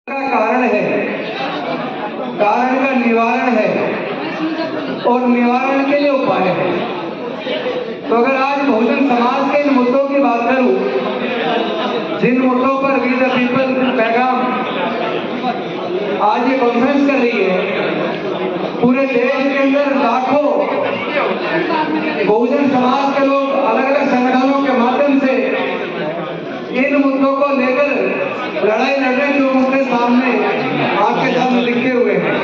का कारण है, कारण का निवारण है और निवारण के लिए उपाय है। तो अगर आज बहुजन समाज के इन मुद्दों की बात करूं, जिन मुद्दों पर वी द पीपल पैगाम आज ये कॉन्फ्रेंस कर रही है, पूरे देश के अंदर लाखों बहुजन समाज के लोग अलग अलग संगठनों के माध्यम से इन मुद्दों को लेकर लड़ाई लड़ रहे, जो मुद्दे सामने आपके सामने लिखे हुए हैं।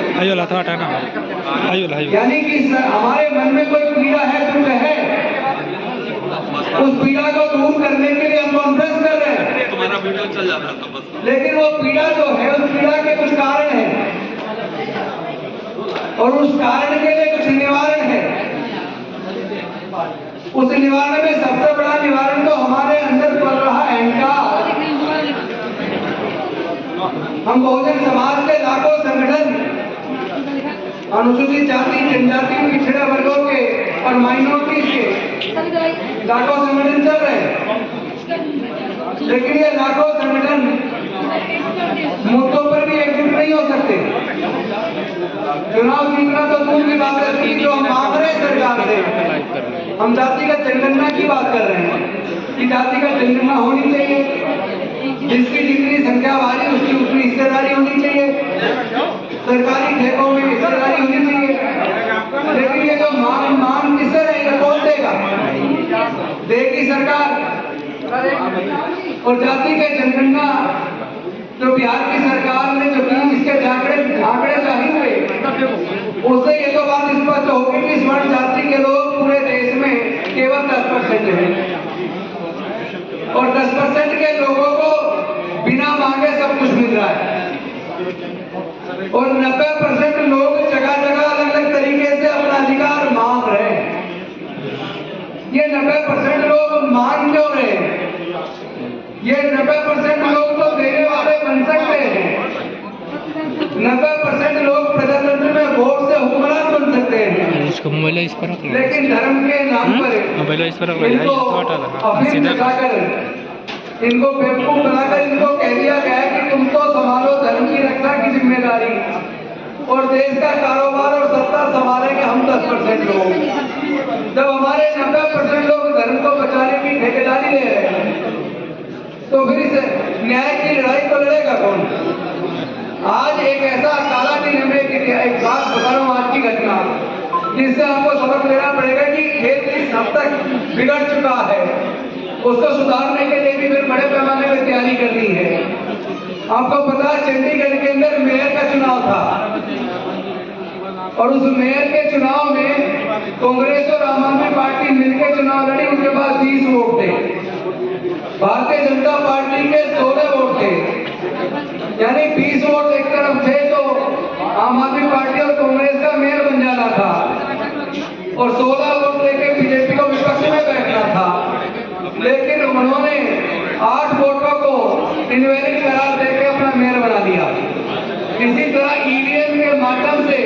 यानी कि हमारे मन में कोई पीड़ा है, दुख है, उस पीड़ा को दूर करने के लिए हम कॉन्फ्रेंस कर रहे हैं। तुम्हारा वीडियो चल जाता है बस। लेकिन वो पीड़ा जो है, उस पीड़ा के कुछ कारण है और उस कारण के लिए कुछ निवारण है। उस निवारण में सबसे बड़ा निवारण तो हमारे अंदर पड़ रहा अहंकार। हम बहुजन समाज के लाखों संगठन अनुसूचित जाति, जनजाति, पिछड़े वर्गों के और माइनॉरिटीज के लाखों संगठन चल रहे हैं, लेकिन ये लाखों संगठन मुद्दों पर भी एकजुट नहीं हो सकते। चुनाव जीतना तो दूर की बात है, जो हम मांग रहे हैं सरकार से, हम जातिगत जनगणना की बात कर रहे हैं कि जातिगत जनगणना होनी चाहिए, जिसकी जितनी संख्या भारी उसकी उतनी हिस्सेदारी होनी चाहिए, सरकारी ठेकों में हिस्सेदारी होनी चाहिए। लेकिन ये जो मांग किससे रहेगा, कौन देगा? देगी सरकार। और जाति के जनगणना जो बिहार की सरकार ने जो की, इसके आंकड़े जाहिर हुए, उससे ये तो बात स्पष्ट होगी कि स्वर्ण जाति के लोग पूरे देश में केवल 10% हैं और 10% के लोगों को बिना मांगे सब कुछ मिल रहा है और 90% लोग जगह जगह अलग अलग तरीके से अपना अधिकार मांग रहे हैं। ये 90% लोग मांग क्यों रहे हैं? ये 90% लोग तो देने वाले बन सकते हैं, 90% लोग प्रजातंत्र में वोट से हुक्मरान बन सकते हैं। इसको मोबाइल इस पर लेकिन धर्म के नाम पर मोबाइल इस पर इनको बेवकूफ बनाकर इनको कह दिया गया है कि तुम तो संभालो धर्म की रक्षा की जिम्मेदारी और देश का कारोबार और सत्ता संभालेंगे हम 10% लोग। जब हमारे 90% लोग धर्म को बचाने की ठेकेदारी ले रहे हैं, तो फिर इस न्याय की लड़ाई को लड़ेगा कौन? आज एक ऐसा काला दिन हमें एक बात बता रहा हूँ, आज की घटना, जिससे आपको सबक लेना पड़ेगा कि खेल किस हद तक बिगड़ चुका है, उसको सुधारने के लिए भी फिर बड़े पैमाने पर तैयारी करनी है। आपको पता है चंडीगढ़ के अंदर मेयर का चुनाव था और उस मेयर के चुनाव में कांग्रेस और आम आदमी पार्टी मिलकर चुनाव लड़ी, उनके पास 30 वोट थे, भारतीय जनता पार्टी के 16 वोट थे, यानी 20 वोट एक तरफ थे तो आम आदमी पार्टी और कांग्रेस का मेयर बन जाना था और 16 वोट लेकर बीजेपी को विपक्ष में बैठना था। लेकिन उन्होंने 8 वोटों को इनवैलिड करार देकर अपना मेयर बना दिया। इसी तरह ईवीएम के माध्यम से